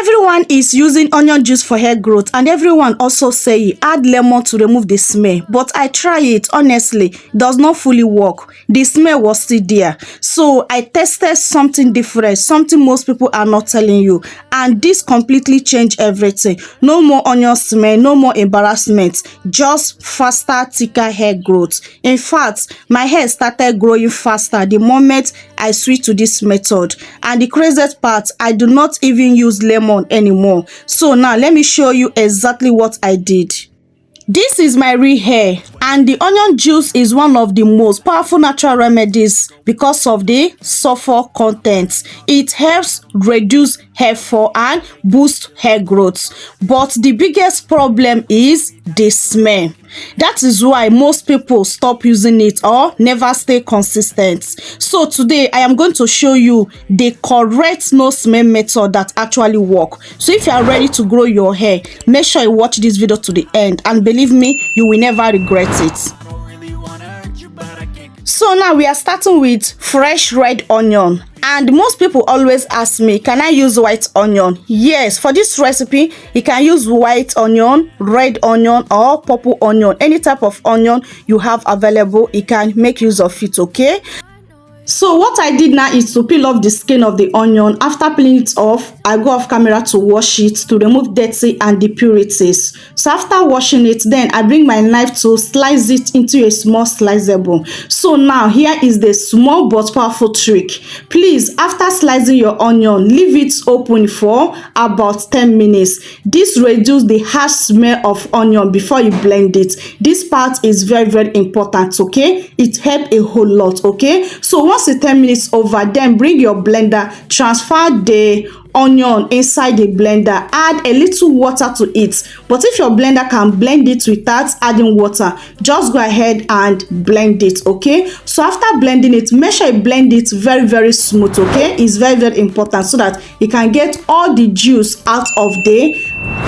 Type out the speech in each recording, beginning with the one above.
Everyone is using onion juice for hair growth, and everyone also say add lemon to remove the smell. But I try it, honestly, it does not fully work. The smell was still there. So I tested something different, something most people are not telling you. And this completely changed everything. No more onion smell, no more embarrassment, just faster, thicker hair growth. In fact, my hair started growing faster the moment I switched to this method. And the craziest part, I do not even use lemon anymore. So now let me show you exactly what I did. This is my real hair, and the onion juice is one of the most powerful natural remedies because of the sulfur content. It helps reduce hair fall and boost hair growth. But the biggest problem is the smell. That is why most people stop using it or never stay consistent. So today I am going to show you the correct no smell method that actually work. So if you are ready to grow your hair, make sure you watch this video to the end, and believe me, you will never regret it. So now we are starting with fresh red onion. And most people always ask me, can I use white onion? Yes, for this recipe, you can use white onion, red onion, or purple onion. Any type of onion you have available, you can make use of it, okay? So what I did now is to peel off the skin of the onion. After peeling it off, I go off camera to wash it to remove dirty and impurities. So after washing it, then I bring my knife to slice it into a small sliceable. So now here is the small but powerful trick. Please, after slicing your onion, leave it open for about 10 minutes. This reduces the harsh smell of onion before you blend it. This part is very, very important, okay? It helps a whole lot, okay? So once the 10 minutes over, then bring your blender, transfer the onion inside the blender, add a little water to it. But if your blender can blend it without adding water, just go ahead and blend it, okay? So after blending it, make sure you blend it very, very smooth, okay? It's very, very important so that you can get all the juice out of the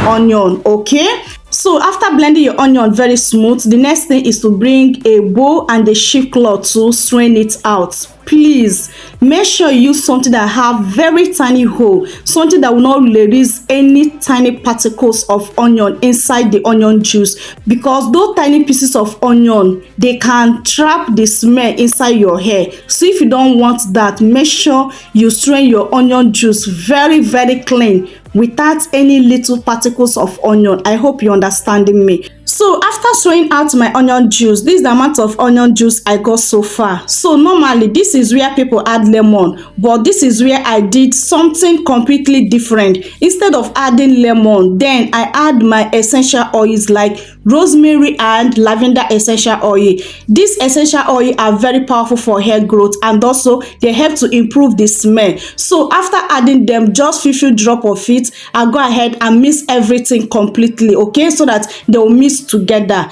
onion, okay? So after blending your onion very smooth, the next thing is to bring a bowl and a sheet cloth to strain it out. Please make sure you use something that have very tiny hole, something that will not release any tiny particles of onion inside the onion juice, because those tiny pieces of onion, they can trap the smell inside your hair. So if you don't want that, make sure you strain your onion juice very, very clean without any little particles of onion. I hope you're understanding me. So after straining out my onion juice, this is the amount of onion juice I got so far. So normally this is where people add lemon, but this is where I did something completely different. Instead of adding lemon, then I add my essential oils like rosemary and lavender essential oil. These essential oils are very powerful for hair growth, and also they help to improve the smell. So after adding them, just few drop of it, I go ahead and mix everything completely, okay, so that they will mix together.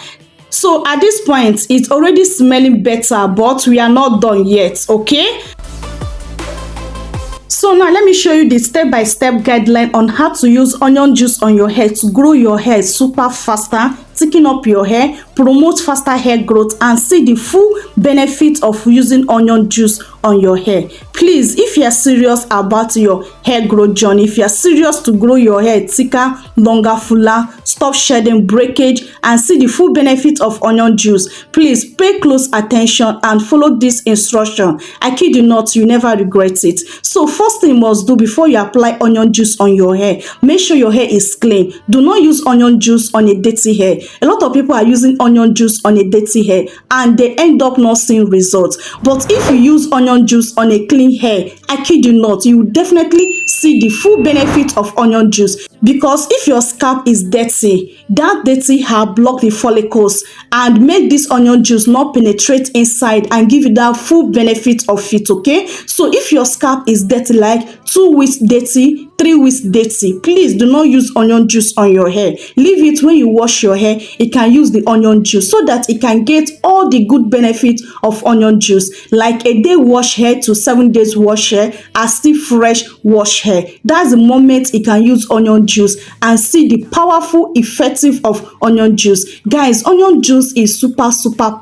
So at this point, it's already smelling better, but we are not done yet, okay? So now let me show you the step-by-step guideline on how to use onion juice on your hair to grow your hair super faster, thicken up your hair, promote faster hair growth, and see the full benefit of using onion juice on your hair. Please, if you are serious about your hair growth journey, if you are serious to grow your hair thicker, longer, fuller, stop shedding, breakage, and see the full benefit of onion juice, please pay close attention and follow this instruction. I kid you not, you never regret it. So first thing you must do before you apply onion juice on your hair, make sure your hair is clean. Do not use onion juice on a dirty hair. A lot of people are using onion juice on a dirty hair and they end up not seeing results. But if you use onion juice on a clean hair, I kid you not, you will definitely see the full benefit of onion juice. Because if your scalp is dirty, that dirty hair block the follicles and make this onion juice not penetrate inside and give you that full benefit of it, okay? So if your scalp is dirty, like 2 weeks dirty, 3 weeks dirty, please do not use onion juice on your hair. Leave it. When you wash your hair, you can use the onion juice so that it can get all the good benefits of onion juice, like a day wash hair to 7 days wash hair as still fresh wash hair. That's the moment you can use onion juice and see the powerful effective of onion juice. Guys, onion juice is super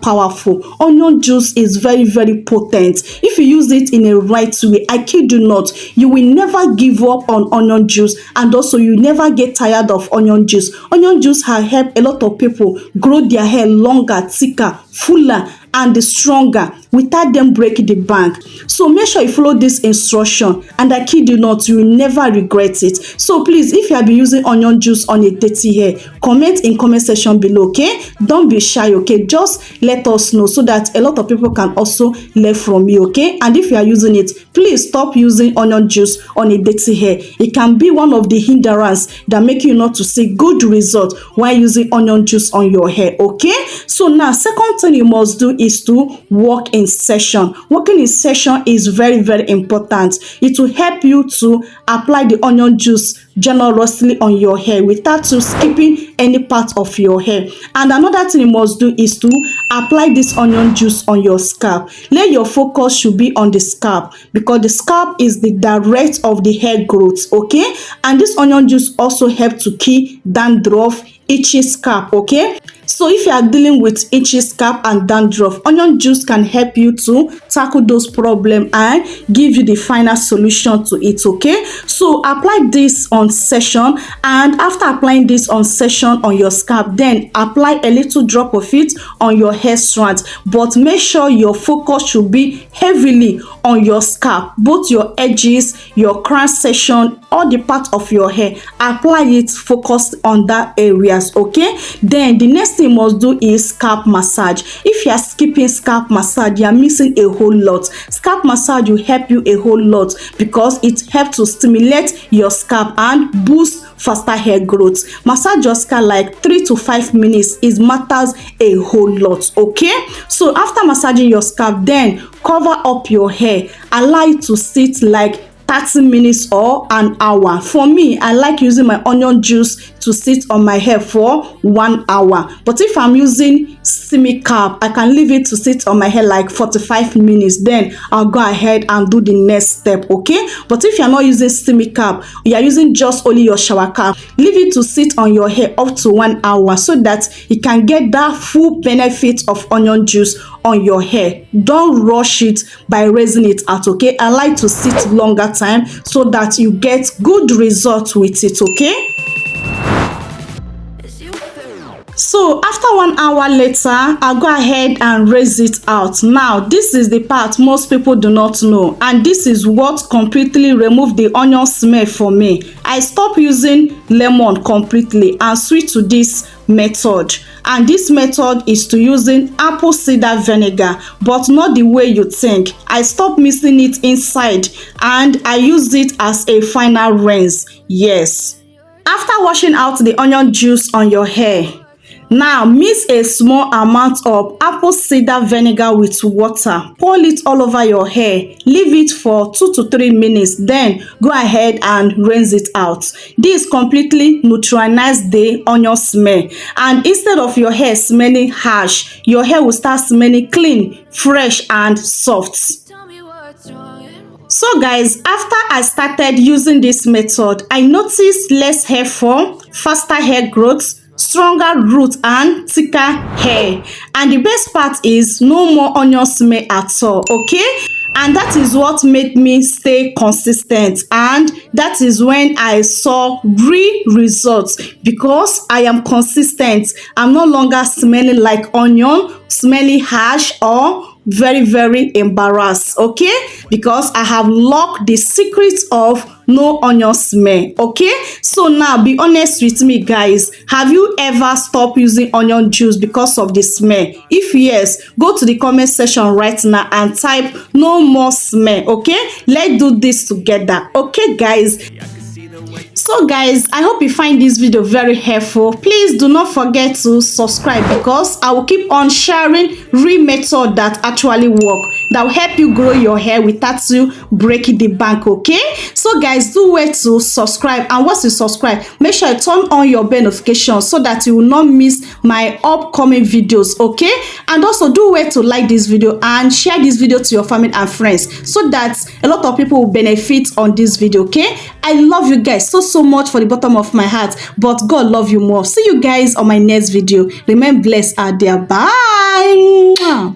powerful. Onion juice is very, very potent. If you use it in a right way, I kid you not, you will never give up on on onion juice, and also you never get tired of onion juice. Onion juice has helped a lot of people grow their hair longer, thicker, fuller, and stronger without them breaking the bank. So make sure you follow this instruction, and I kid you not, you will never regret it. So please, if you have been using onion juice on a dirty hair, comment in comment section below, okay? Don't be shy, okay? Just let us know so that a lot of people can also learn from you, okay? And if you are using it, please stop using onion juice on a dirty hair. It can be one of the hindrance that make you not to see good result while using onion juice on your hair, okay? So now, second thing you must do is to work in session. Working in session is very, very important. It will help you to apply the onion juice generously on your hair without you skipping any part of your hair. And another thing you must do is to apply this onion juice on your scalp. Let your focus should be on the scalp, because the scalp is the direct of the hair growth, okay? And this onion juice also helps to kill dandruff, itchy scalp, okay? So if you are dealing with itchy scalp and dandruff, onion juice can help you to tackle those problems and give you the final solution to it, okay? So apply this on session, and after applying this on session on your scalp, then apply a little drop of it on your hair strand. But make sure your focus should be heavily on your scalp, both your edges, your crown section, all the part of your hair. Apply it focused on that areas, okay? Then the next thing you must do is scalp massage. If you are skipping scalp massage, you are missing a whole lot. Scalp massage will help you a whole lot because it helps to stimulate your scalp and boost faster hair growth. Massage your scalp like 3 to 5 minutes. It matters a whole lot, okay? So after massaging your scalp, then cover up your hair. Allow it to sit like 30 minutes or an hour. For me, I like using my onion juice to sit on my hair for 1 hour. But if I'm using steamy scalp, I can leave it to sit on my hair like 45 minutes. Then I'll go ahead and do the next step, okay? But if you're not using steamy scalp, you are using just only your shower cap, leave it to sit on your hair up to 1 hour so that you can get that full benefit of onion juice on your hair. Don't rush it by raising it out, okay? I like to sit longer time so that you get good results with it, okay? So after 1 hour later, I'll go ahead and raise it out. Now, this is the part most people do not know, and this is what completely removed the onion smell for me. I stopped using lemon completely and switched to this method. And this method is to using apple cider vinegar, but not the way you think. I stopped mixing it inside and I use it as a final rinse. Yes. After washing out the onion juice on your hair, now mix a small amount of apple cider vinegar with water. Pour it all over your hair. Leave it for 2 to 3 minutes. Then go ahead and rinse it out. This completely neutralizes the onion smell. And instead of your hair smelling harsh, your hair will start smelling clean, fresh, and soft. So guys, after I started using this method, I noticed less hair fall, faster hair growth, stronger root, and thicker hair. And the best part is no more onion smell at all, okay? And that is what made me stay consistent, and that is when I saw real results, because I am consistent. I'm no longer smelling like onion, smelling harsh, or very, very embarrassed, okay? Because I have locked the secrets of no onion smell, okay? So now be honest with me, guys. Have you ever stopped using onion juice because of the smell? If yes, go to the comment section right now and type no more smell, okay? Let's do this together, okay guys? So guys, I hope you find this video very helpful. Please do not forget to subscribe, because I will keep on sharing real method that actually work, that will help you grow your hair without you breaking the bank, okay? So guys, do wait to subscribe, and once you subscribe, make sure you turn on your bell notification so that you will not miss my upcoming videos, okay? And also do wait to like this video and share this video to your family and friends so that a lot of people will benefit on this video, okay? I love you guys so much for the bottom of my heart, but God love you more. See you guys on my next video. Remain blessed out there. Bye.